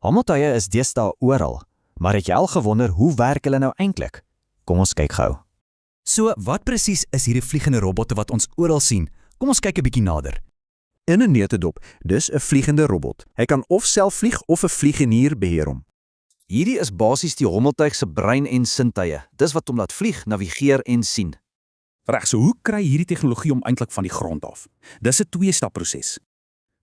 Hommeltuie is deesdae oral, maar het jy al gewonder hoe werk hulle nou eintlik? Kom ons kyk gou. So, wat presies is hierdie vliegende robotte wat ons oral sien? Kom ons kyk 'n bietjie nader. In 'n neutedop, dus 'n vliegende robot. Hy kan of self vlieg of 'n vliegenier beheer hom. Hierdie is basies die hommeltuig se brein en sintuie. Dis wat hom laat vlieg, navigeer en sien. Reg, so hoe kry hierdie tegnologie om eintlik van die grond af? Dis 'n twee-stap proses.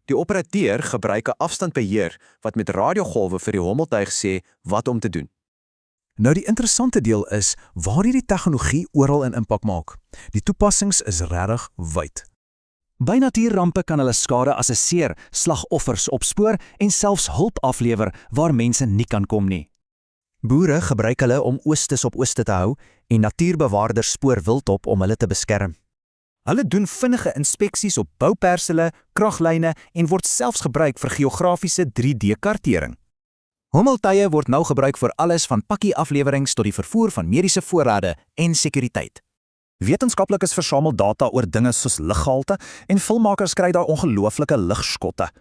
Die operateur gebruik 'n afstandbeheer wat met radiogolwe vir die hommeltuig sê wat om te doen. Nou die interessante deel is waar hierdie tegnologie oral in impak maak. Die toepassings is regtig wyd. By natuurrampe kan hulle skade assesseer, slagoffers opspoor en selfs hulp aflewer waar mense nie kan kom nie. Boere gebruik hulle om oostes op ooste te hou en natuurbewaarders spoor wildop om hulle te beskerm. Hulle doen vinnige inspeksies op boupersele, kraglyne en word selfs gebruik vir geografiese 3D-kartering. Hommeltuie word nou gebruik vir alles van pakkieaflewerings tot die vervoer van mediese voorrade en sekuriteit. Wetenskaplikes versamel data oor dinge soos luggehalte en filmmakers kry daar ongelooflike ligskotte.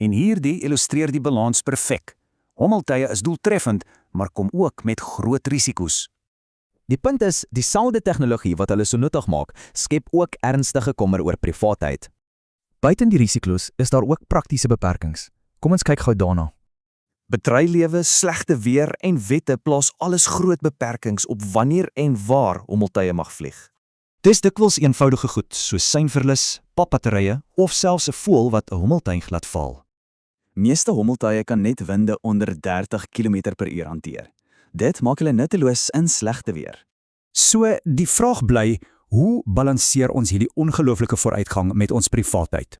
En hierdie illustreer die balans perfek. Hommeltuie is doeltreffend, maar kom ook met groot risiko's. Die punt is, dieselfde tegnologie wat hulle so nuttig maak, skep ook ernstige kommer oor privaatheid. Buiten die risiko's is daar ook praktiese beperkings. Kom ons kyk gou daarna. Bedryflewe, slegte weer en wette plaas alles groot beperkings op wanneer en waar hommeltuie mag vlieg. Dis dikwels eenvoudige goed, soos seinverlis, papbatterye of selfs 'n voël wat 'n hommeltuig laat val. Meeste hommeltuie kan net winde onder 30 km/h hanteer. Dit maak hulle nutteloos in slegte weer. So, die vraag bly, hoe balanseer ons hierdie ongelooflike vooruitgang met ons privaatheid?